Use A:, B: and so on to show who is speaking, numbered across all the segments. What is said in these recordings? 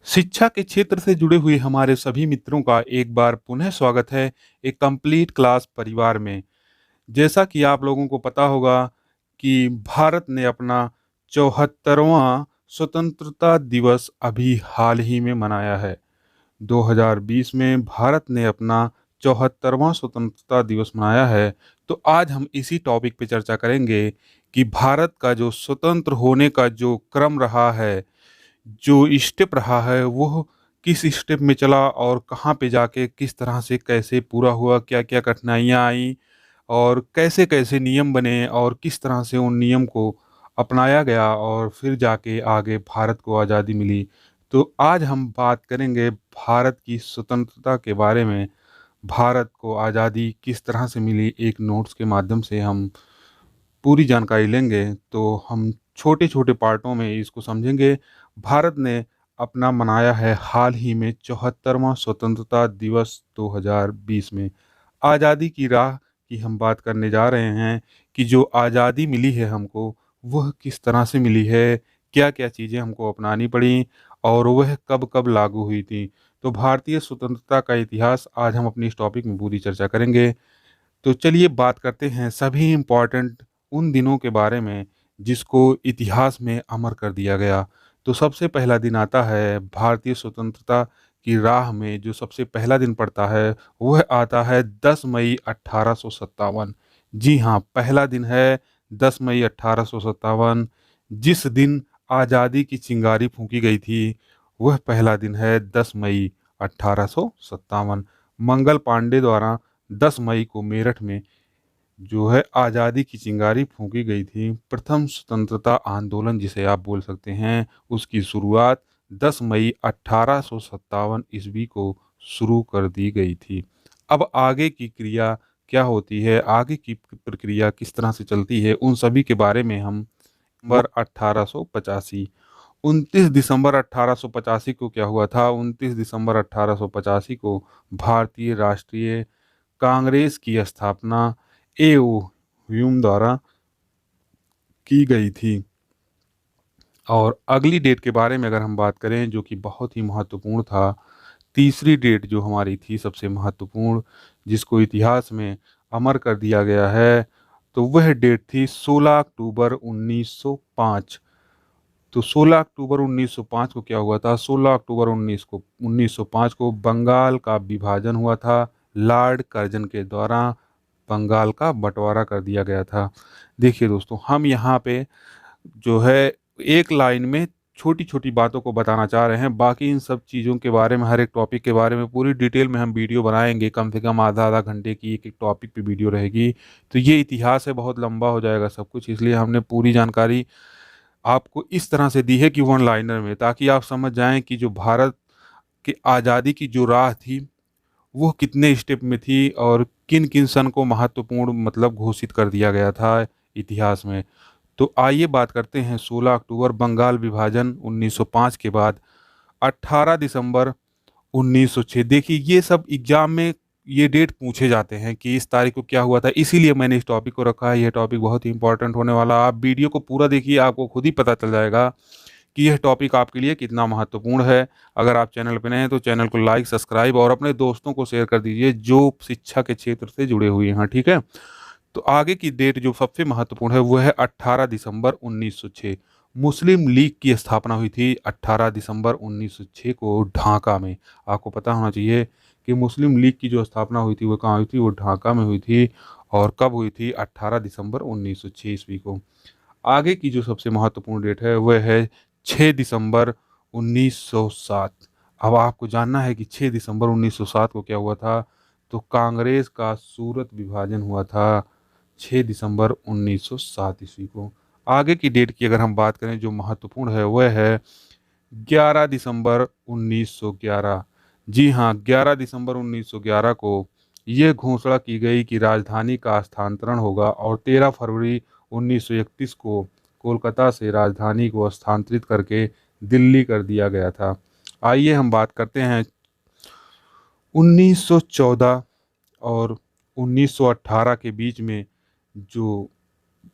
A: शिक्षा के क्षेत्र से जुड़े हुए हमारे सभी मित्रों का एक बार पुनः स्वागत है एक कंप्लीट क्लास परिवार में। जैसा कि आप लोगों को पता होगा कि भारत ने अपना 74वां स्वतंत्रता दिवस अभी हाल ही में मनाया है। 2020 में भारत ने अपना 74वां स्वतंत्रता दिवस मनाया है। तो आज हम इसी टॉपिक पे चर्चा करेंगे कि भारत का जो स्वतंत्र होने का जो क्रम रहा है, जो स्टेप रहा है, वो किस स्टेप में चला और कहाँ पे जाके किस तरह से कैसे पूरा हुआ, क्या-क्या कठिनाइयाँ आई और कैसे-कैसे नियम बने और किस तरह से उन नियम को अपनाया गया और फिर जाके आगे भारत को आज़ादी मिली। तो आज हम बात करेंगे भारत की स्वतंत्रता के बारे में। भारत को आज़ादी किस तरह से मिली, एक नोट्स के माध्यम से हम पूरी जानकारी लेंगे। तो हम छोटे-छोटे पार्टों में इसको समझेंगे। भारत ने अपना मनाया है हाल ही में 74वां स्वतंत्रता दिवस 2020 में। आज़ादी की राह की हम बात करने जा रहे हैं कि जो आज़ादी मिली है हमको, वह किस तरह से मिली है, क्या-क्या चीज़ें हमको अपनानी पड़ी और वह कब-कब लागू हुई थी। तो भारतीय स्वतंत्रता का इतिहास आज हम अपनी इस टॉपिक में पूरी चर्चा करेंगे। तो चलिए बात करते हैं सभी इम्पोर्टेंट उन दिनों के बारे में जिसको इतिहास में अमर कर दिया गया। तो सबसे पहला दिन आता है भारतीय स्वतंत्रता की राह में, जो सबसे पहला दिन पड़ता है वह आता है 10 मई 1857। जी हाँ, पहला दिन है 10 मई 1857। जिस दिन आज़ादी की चिंगारी फूंकी गई थी, वह पहला दिन है 10 मई 1857। मंगल पांडे द्वारा 10 मई को मेरठ में जो है आज़ादी की चिंगारी फूंकी गई थी। प्रथम स्वतंत्रता आंदोलन जिसे आप बोल सकते हैं, उसकी शुरुआत 10 मई 1857 ईस्वी को शुरू कर दी गई थी। अब आगे की क्रिया क्या होती है, आगे की प्रक्रिया किस तरह से चलती है, उन सभी के बारे में हम दिसंबर 1885 29 दिसंबर 1885 को क्या हुआ था? 29 दिसंबर 1885 को भारतीय राष्ट्रीय कांग्रेस की स्थापना एओ ह्यूम द्वारा की गई थी। और अगली डेट के बारे में अगर हम बात करें, जो कि बहुत ही महत्वपूर्ण था, तीसरी डेट जो हमारी थी सबसे महत्वपूर्ण, जिसको इतिहास में अमर कर दिया गया है, तो वह डेट थी 16 अक्टूबर 1905। तो 16 अक्टूबर 1905 को क्या हुआ था? 16 अक्टूबर 1905 को बंगाल का विभाजन हुआ था। लॉर्ड कर्जन के द्वारा बंगाल का बंटवारा कर दिया गया था। देखिए दोस्तों, हम यहाँ पे जो है एक लाइन में छोटी-छोटी बातों को बताना चाह रहे हैं। बाकी इन सब चीज़ों के बारे में, हर एक टॉपिक के बारे में पूरी डिटेल में हम वीडियो बनाएँगे। कम से कम आधा-आधा घंटे की एक-एक टॉपिक पे वीडियो रहेगी। तो ये इतिहास है, बहुत लंबा हो जाएगा सब कुछ, इसलिए हमने पूरी जानकारी आपको इस तरह से दी है कि वन लाइनर में, ताकि आप समझ जाएँ कि जो भारत की आज़ादी की जो राह थी, वो कितने स्टेप में थी और किन-किन सन को महत्वपूर्ण मतलब घोषित कर दिया गया था इतिहास में। तो आइए बात करते हैं 16 अक्टूबर बंगाल विभाजन 1905 के बाद 18 दिसंबर 1906। देखिए ये सब एग्जाम में ये डेट पूछे जाते हैं कि इस तारीख को क्या हुआ था, इसीलिए मैंने इस टॉपिक को रखा है। यह टॉपिक बहुत ही इंपॉर्टेंट होने वाला है। आप वीडियो को पूरा देखिए, आपको खुद ही पता चल जाएगा कि यह टॉपिक आपके लिए कितना महत्वपूर्ण है। अगर आप चैनल पे नए हैं तो चैनल को लाइक, सब्सक्राइब और अपने दोस्तों को शेयर कर दीजिए जो शिक्षा के क्षेत्र से जुड़े हुए हैं, ठीक है? तो आगे की डेट जो सबसे महत्वपूर्ण है वो है 18 दिसंबर 1906। मुस्लिम लीग की स्थापना हुई थी 18 दिसंबर 1906 को ढाका में। आपको पता होना चाहिए कि मुस्लिम लीग की जो स्थापना हुई थी वो कहाँ हुई थी? वो ढाका में हुई थी। और कब हुई थी? 18 दिसंबर 1906 ईस्वी को। आगे की जो सबसे महत्वपूर्ण डेट है वह है 6 दिसंबर 1907। अब आपको जानना है कि 6 दिसंबर 1907 को क्या हुआ था? तो कांग्रेस का सूरत विभाजन हुआ था 6 दिसंबर 1907 ईस्वी को। आगे की डेट की अगर हम बात करें जो महत्वपूर्ण है वह है 11 दिसंबर 1911। जी हाँ, 11 दिसंबर 1911 को ये घोषणा की गई कि राजधानी का स्थानांतरण होगा और 13 फरवरी 1931 को कोलकाता से राजधानी को स्थानांतरित करके दिल्ली कर दिया गया था। आइए हम बात करते हैं 1914 और 1918 के बीच में जो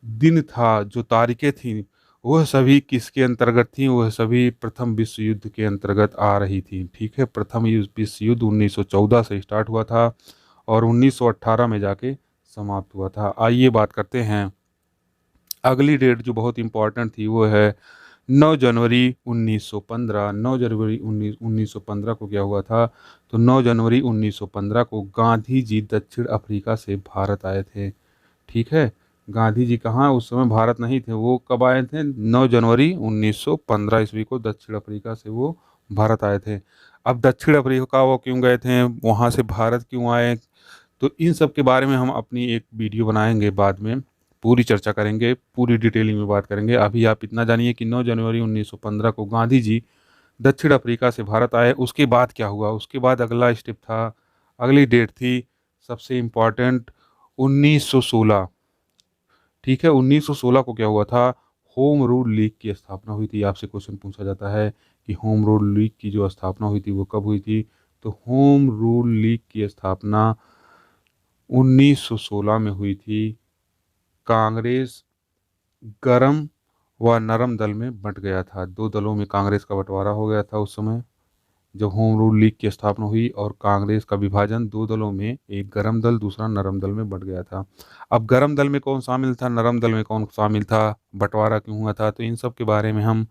A: दिन था, जो तारीखें थीं, वह सभी किसके अंतर्गत थी? वह सभी प्रथम विश्व युद्ध के अंतर्गत आ रही थी। ठीक है, प्रथम विश्व युद्ध 1914 से स्टार्ट हुआ था और 1918 में जाके समाप्त हुआ था। आइए बात करते हैं अगली डेट जो बहुत इंपॉर्टेंट थी, वो है 9 जनवरी 1915। 9 जनवरी 1915 को क्या हुआ था? तो 9 जनवरी 1915 को गांधी जी दक्षिण अफ्रीका से भारत आए थे। ठीक है, गांधी जी कहाँ उस समय भारत नहीं थे, वो कब आए थे? 9 जनवरी 1915 ईस्वी को दक्षिण अफ्रीका से वो भारत आए थे। अब दक्षिण अफ्रीका वो क्यों गए थे, वहाँ से भारत क्यों आए, तो इन सब के बारे में हम अपनी एक वीडियो बनाएंगे, बाद में पूरी चर्चा करेंगे, पूरी डिटेलिंग में बात करेंगे। अभी आप इतना जानिए कि 9 जनवरी 1915 को गांधी जी दक्षिण अफ्रीका से भारत आए। उसके बाद क्या हुआ? उसके बाद अगला स्टेप था, अगली डेट थी सबसे इम्पॉर्टेंट, 1916। ठीक है, 1916 को क्या हुआ था? होम रूल लीग की स्थापना हुई थी। आपसे क्वेश्चन पूछा जाता है कि होम रूल लीग की जो स्थापना हुई थी वो कब हुई थी? तो होम रूल लीग की स्थापना 1916 में हुई थी। कांग्रेस गरम व नरम दल में बंट गया था, दो दलों में कांग्रेस का बंटवारा हो गया था उस समय जब होम रूल लीग की स्थापना हुई, और कांग्रेस का विभाजन दो दलों में, एक गरम दल दूसरा नरम दल में बंट गया था। अब गरम दल में कौन शामिल था, नरम दल में कौन शामिल था, बंटवारा क्यों हुआ था, तो इन सब के बारे में हम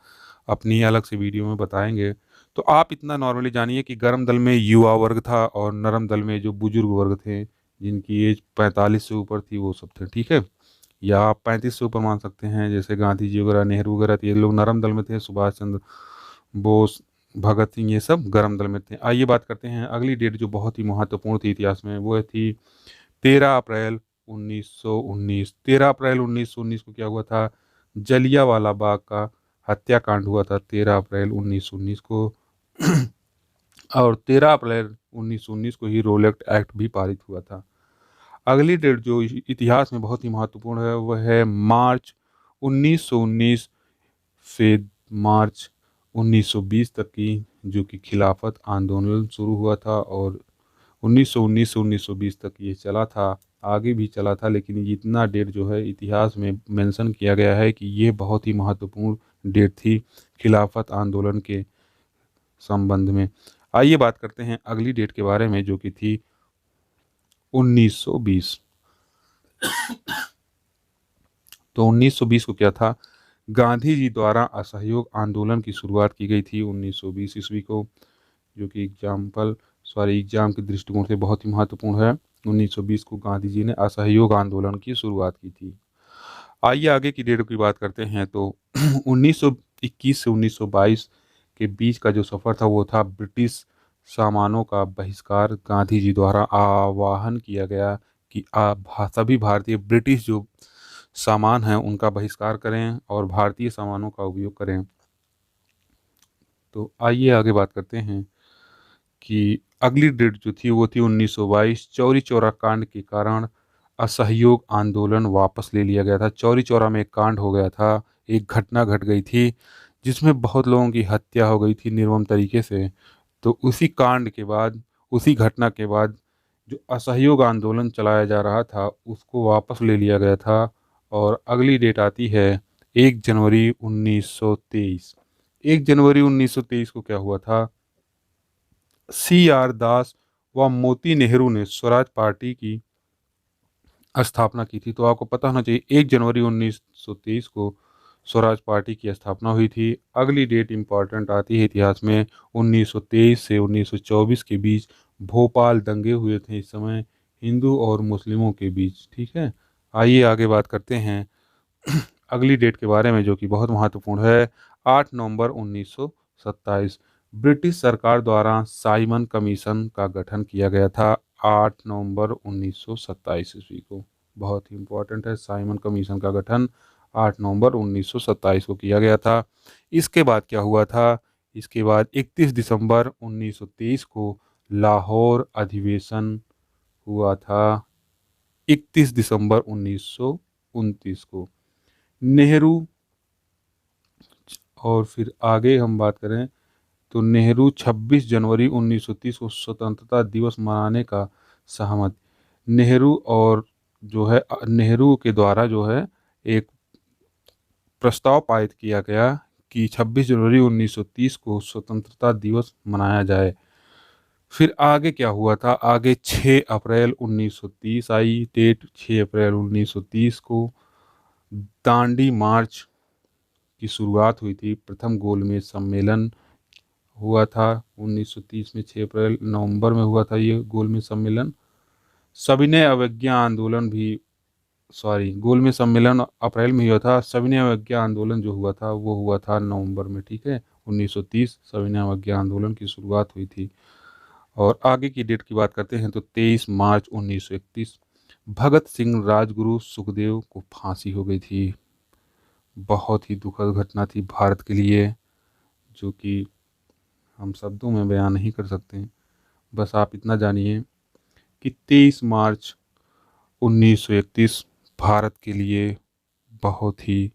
A: अपनी अलग से वीडियो में बताएंगे। तो आप इतना नॉर्मली जानिए कि गरम दल में युवा वर्ग था और नरम दल में जो बुजुर्ग वर्ग थे जिनकी एज 45 से ऊपर थी वो सब थे। ठीक है, या आप 35 से ऊपर मान सकते हैं, जैसे गांधी जी वगैरह, नेहरू वगैरह, ये लोग नरम दल में थे। सुभाष चंद्र बोस, भगत सिंह, ये सब गरम दल में थे। आइए बात करते हैं अगली डेट जो बहुत ही महत्वपूर्ण थी इतिहास में, वो थी 13 अप्रैल 1919। 13 अप्रैल 1919 को क्या हुआ था? जलियांवाला बाग का हत्याकांड हुआ था 13 अप्रैल 1919 को। और 13 अप्रैल 1919 को ही रोलेक्ट एक्ट भी पारित हुआ था। अगली डेट जो इतिहास में बहुत ही महत्वपूर्ण है वह है मार्च 1919 से मार्च 1920 तक की, जो कि खिलाफत आंदोलन शुरू हुआ था और 1919 से 1920 तक ये चला था, आगे भी चला था, लेकिन ये इतना डेट जो है इतिहास में मेंशन किया गया है कि ये बहुत ही महत्वपूर्ण डेट थी खिलाफत आंदोलन के संबंध में। आइए बात करते हैं अगली डेट के बारे में जो कि थी 1920। तो 1920 को क्या था? गांधी जी द्वारा असहयोग आंदोलन की शुरुआत की गई थी 1920 ईस्वी को, जो कि एग्जाम के दृष्टिकोण से बहुत ही महत्वपूर्ण है। 1920 को गांधी जी ने असहयोग आंदोलन की शुरुआत की थी। आइए आगे की डेट की बात करते हैं। तो 1921 से 1922 के बीच का जो सफ़र था वो था ब्रिटिश सामानों का बहिष्कार। गांधी जी द्वारा आह्वान किया गया कि आप सभी भारतीय ब्रिटिश जो सामान हैं उनका बहिष्कार करें और भारतीय सामानों का उपयोग करें। तो आइए आगे बात करते हैं कि अगली डेट जो थी वो थी 1922। चौरी चौरा कांड के कारण असहयोग आंदोलन वापस ले लिया गया था। चौरी चौरा में एक कांड हो गया था, एक घटना घट गई थी जिसमें बहुत लोगों की हत्या हो गई थी निर्मम तरीके से। तो उसी कांड के बाद, उसी घटना के बाद जो असहयोग आंदोलन चलाया जा रहा था उसको वापस ले लिया गया था। और अगली डेट आती है 1 जनवरी 1923। 1 जनवरी 1923 को क्या हुआ था? CR दास व मोती नेहरू ने स्वराज पार्टी की स्थापना की थी। तो आपको पता होना चाहिए 1 जनवरी 1923 को स्वराज पार्टी की स्थापना हुई थी। अगली डेट इंपॉर्टेंट आती है इतिहास में, 1923 से 1924 के बीच भोपाल दंगे हुए थे इस समय हिंदू और मुस्लिमों के बीच। ठीक है, आइए आगे बात करते हैं अगली डेट के बारे में जो कि बहुत महत्वपूर्ण है। 8 नवंबर 1927 ब्रिटिश सरकार द्वारा साइमन कमीशन का गठन किया गया था। 8 नवंबर 1927 ईस्वी को, बहुत ही इम्पोर्टेंट है, साइमन कमीशन का गठन 8 नवंबर 1927 को किया गया था। इसके बाद क्या हुआ था? इसके बाद 31 दिसंबर 1923 को लाहौर अधिवेशन हुआ था। 31 दिसंबर 1929 को नेहरू, और फिर आगे हम बात करें तो नेहरू 26 जनवरी 1930 को स्वतंत्रता दिवस मनाने का सहमत। नेहरू और जो है नेहरू के द्वारा जो है एक प्रस्ताव पारित किया गया कि 26 जनवरी 1930 को स्वतंत्रता दिवस मनाया जाए। फिर आगे क्या हुआ था, आगे 6 अप्रैल 1930 आई डेट। 6 अप्रैल 1930 को दांडी मार्च की शुरुआत हुई थी। प्रथम गोलमेज सम्मेलन हुआ था 1930 में। 6 अप्रैल नवंबर में हुआ था ये गोलमेज सम्मेलन। सविनय अवज्ञा आंदोलन भी, सॉरी, गोलमेज सम्मेलन अप्रैल में हुआ था। सविनय अवज्ञा आंदोलन जो हुआ था वो हुआ था नवंबर में, ठीक है। 1930 सविनय अवज्ञा आंदोलन की शुरुआत हुई थी। और आगे की डेट की बात करते हैं तो 23 मार्च 1931 भगत सिंह, राजगुरु, सुखदेव को फांसी हो गई थी। बहुत ही दुखद घटना थी भारत के लिए, जो कि हम शब्दों में बयान नहीं कर सकते। बस आप इतना जानिए कि 23 मार्च 1931 भारत के लिए बहुत ही,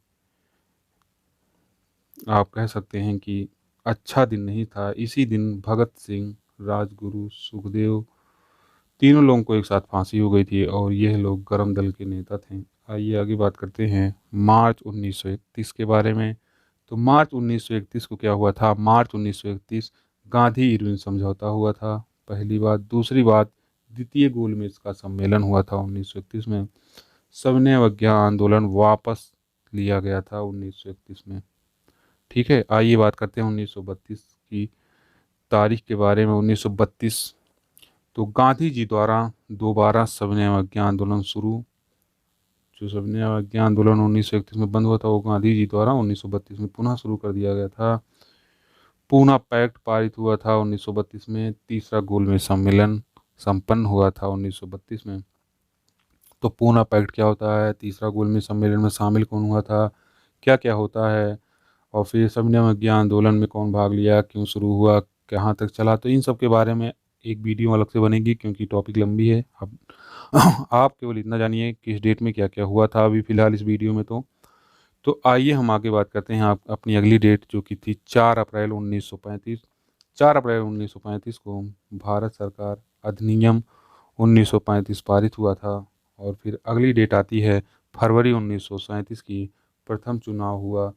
A: आप कह सकते हैं कि अच्छा दिन नहीं था। इसी दिन भगत सिंह, राजगुरु, सुखदेव, तीनों लोगों को एक साथ फांसी हो गई थी और यह लोग गरम दल के नेता थे। आइए आगे बात करते हैं मार्च 1931 के बारे में। तो मार्च 1931 को क्या हुआ था, मार्च 1931 गांधी इरविन समझौता हुआ था, पहली बात। दूसरी बात, द्वितीय गोलमेज का सम्मेलन हुआ था 1931 में। सविनय अवज्ञा आंदोलन वापस लिया गया था 1931 में, ठीक है। आइए बात करते हैं 1932 की तारीख के बारे में। 1932 तो गांधी जी द्वारा दोबारा सविनय अवज्ञा आंदोलन शुरू। जो सविनय अवज्ञा आंदोलन 1931 में बंद हुआ था वो गांधी जी द्वारा 1932 में पुनः शुरू कर दिया गया था। पूना पैक्ट पारित हुआ था 1932 में। तीसरा गोलमेज सम्मेलन संपन्न हुआ था 1932 में। तो पूना पैक्ट क्या होता है, तीसरा गोलमेज सम्मेलन में शामिल कौन हुआ था, क्या क्या होता है, और फिर सविनय अवज्ञा आंदोलन में कौन भाग लिया, क्यों शुरू हुआ, कहाँ तक चला, तो इन सब के बारे में एक वीडियो अलग से बनेगी क्योंकि टॉपिक लंबी है। अब आप केवल इतना जानिए किस डेट में क्या क्या हुआ था अभी फिलहाल इस वीडियो में। तो आइए हम आगे बात करते हैं आप अपनी अगली डेट, जो कि थी 4 अप्रैल 1935। 4 अप्रैल 1935 को भारत सरकार अधिनियम 1935 पारित हुआ था। और फिर अगली डेट आती है फरवरी 1937 की। प्रथम चुनाव हुआ,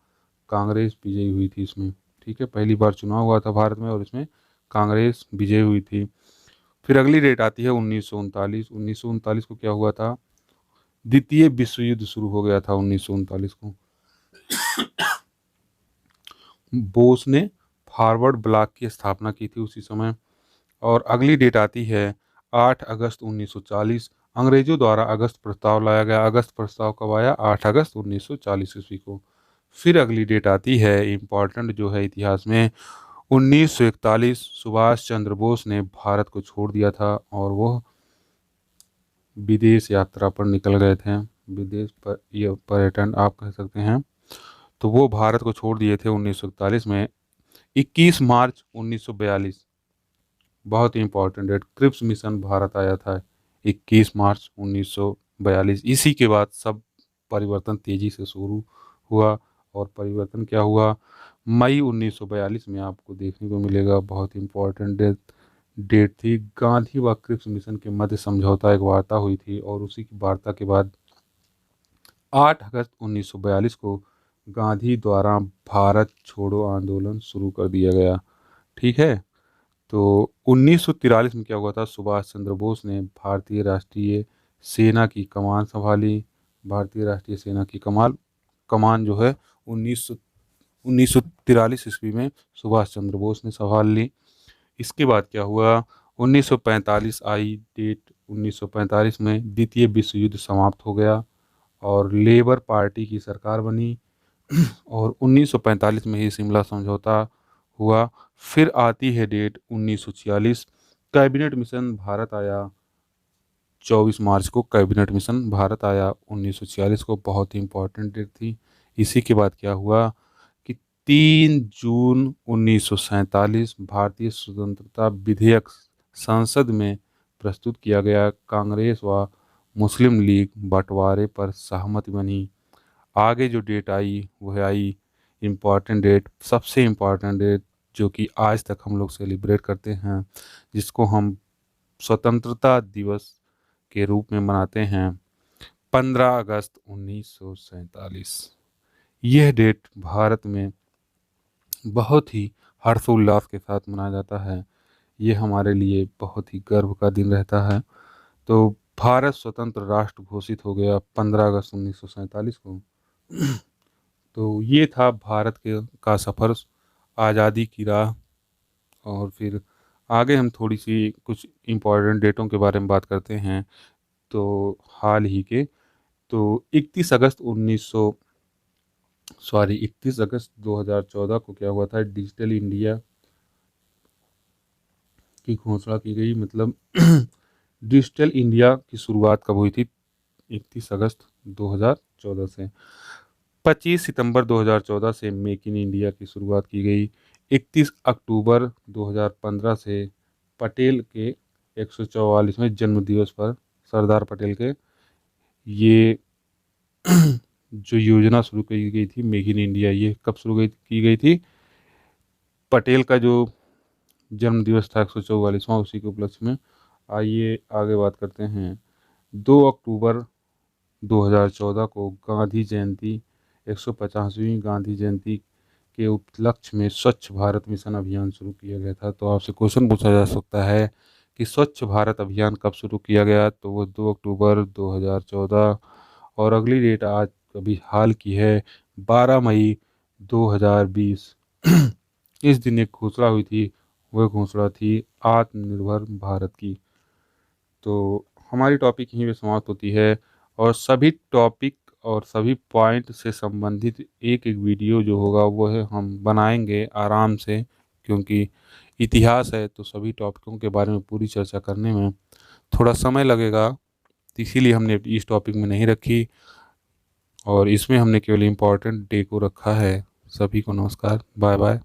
A: कांग्रेस विजयी हुई थी इसमें, ठीक है। पहली बार चुनाव हुआ था भारत में और इसमें कांग्रेस विजयी हुई थी। फिर अगली डेट आती है 1939। 1939 को क्या हुआ था, द्वितीय विश्व युद्ध शुरू हो गया था 1939 को। बोस ने फॉरवर्ड ब्लॉक की स्थापना की थी उसी समय। और अगली डेट आती है 8 अगस्त 1940। अंग्रेजों द्वारा अगस्त प्रस्ताव लाया गया। अगस्त प्रस्ताव कब आया, 8 अगस्त 1940 ईस्वी को। फिर अगली डेट आती है इम्पॉर्टेंट जो है इतिहास में, 1941 सुभाष चंद्र बोस ने भारत को छोड़ दिया था और वो विदेश यात्रा पर निकल गए थे। विदेश पर यह पर्यटन आप कह सकते हैं। तो वो भारत को छोड़ दिए थे 1941 में। 21 मार्च 1942 बहुत ही important date, Cripps mission Bharat आया था 21 मार्च 1942। इसी के बाद सब परिवर्तन तेजी से शुरू हुआ। और परिवर्तन क्या हुआ, मई 1942 में आपको देखने को मिलेगा, बहुत इंपॉर्टेंट डेट थी। गांधी व क्रिप्स मिशन के मध्य समझौता, एक वार्ता हुई थी और उसी की वार्ता के बाद 8 अगस्त 1942 को गांधी द्वारा भारत छोड़ो आंदोलन शुरू कर दिया गया, ठीक है। तो 1943 में क्या हुआ था, सुभाष चंद्र बोस ने भारतीय राष्ट्रीय सेना की कमान संभाली। भारतीय राष्ट्रीय सेना की कमान जो है 1943 ईस्वी में सुभाष चंद्र बोस ने संभाल ली। इसके बाद क्या हुआ, 1945 आई डेट। 1945 में द्वितीय विश्व युद्ध समाप्त हो गया और लेबर पार्टी की सरकार बनी। और 1945 में ही शिमला समझौता हुआ। फिर आती है डेट 1946, कैबिनेट मिशन भारत आया। 24 मार्च को कैबिनेट मिशन भारत आया 1946 को, बहुत ही इंपॉर्टेंट डेट थी। इसी के बाद क्या हुआ कि 3 जून 1947 भारतीय स्वतंत्रता विधेयक संसद में प्रस्तुत किया गया। कांग्रेस व मुस्लिम लीग बंटवारे पर सहमति बनी। आगे जो डेट आई वह आई इम्पॉर्टेंट डेट, सबसे इम्पॉर्टेंट डेट जो कि आज तक हम लोग सेलिब्रेट करते हैं, जिसको हम स्वतंत्रता दिवस के रूप में मनाते हैं, 15 अगस्त 1947। यह डेट भारत में बहुत ही हर्षोल्लास के साथ मनाया जाता है। ये हमारे लिए बहुत ही गर्व का दिन रहता है। तो भारत स्वतंत्र राष्ट्र घोषित हो गया 15 अगस्त 1947 को। तो ये था भारत के का सफ़र आज़ादी की राह। और फिर आगे हम थोड़ी सी कुछ इम्पोर्टेंट डेटों के बारे में बात करते हैं। तो हाल ही के, तो 31 अगस्त 2014 को क्या हुआ था, डिजिटल इंडिया की घोषणा की गई। मतलब डिजिटल इंडिया की शुरुआत कब हुई थी? 31 अगस्त 2014 से। 25 सितंबर 2014 से मेक इन इंडिया की शुरुआत की गई। 31 अक्टूबर 2015 से पटेल के 144वें जन्म दिवस पर, सरदार पटेल के, ये जो योजना शुरू की गई थी मेक इन इंडिया, ये कब की गई थी? पटेल का जो जन्म दिवस था 144वां, उसी के उपलक्ष्य में। आइए आगे बात करते हैं। 2 अक्टूबर 2014 को गांधी जयंती, 150वीं गांधी जयंती के उपलक्ष्य में स्वच्छ भारत मिशन अभियान शुरू किया गया था। तो आपसे क्वेश्चन पूछा जा सकता है कि स्वच्छ भारत अभियान कब शुरू किया गया? तो वो 2 अक्टूबर 2014। और अगली डेट आज अभी हाल की है, 12 मई 2020। इस दिन एक घोषणा हुई थी, वह घोषणा थी आत्मनिर्भर भारत की। तो हमारी टॉपिक यहीं पे समाप्त होती है। और सभी टॉपिक और सभी पॉइंट से संबंधित एक एक वीडियो जो होगा वह हम बनाएंगे आराम से, क्योंकि इतिहास है तो सभी टॉपिकों के बारे में पूरी चर्चा करने में थोड़ा समय लगेगा। तो इसीलिए हमने इस टॉपिक में नहीं रखी, और इसमें हमने केवल इम्पोर्टेंट डे को रखा है। सभी को नमस्कार, बाय बाय।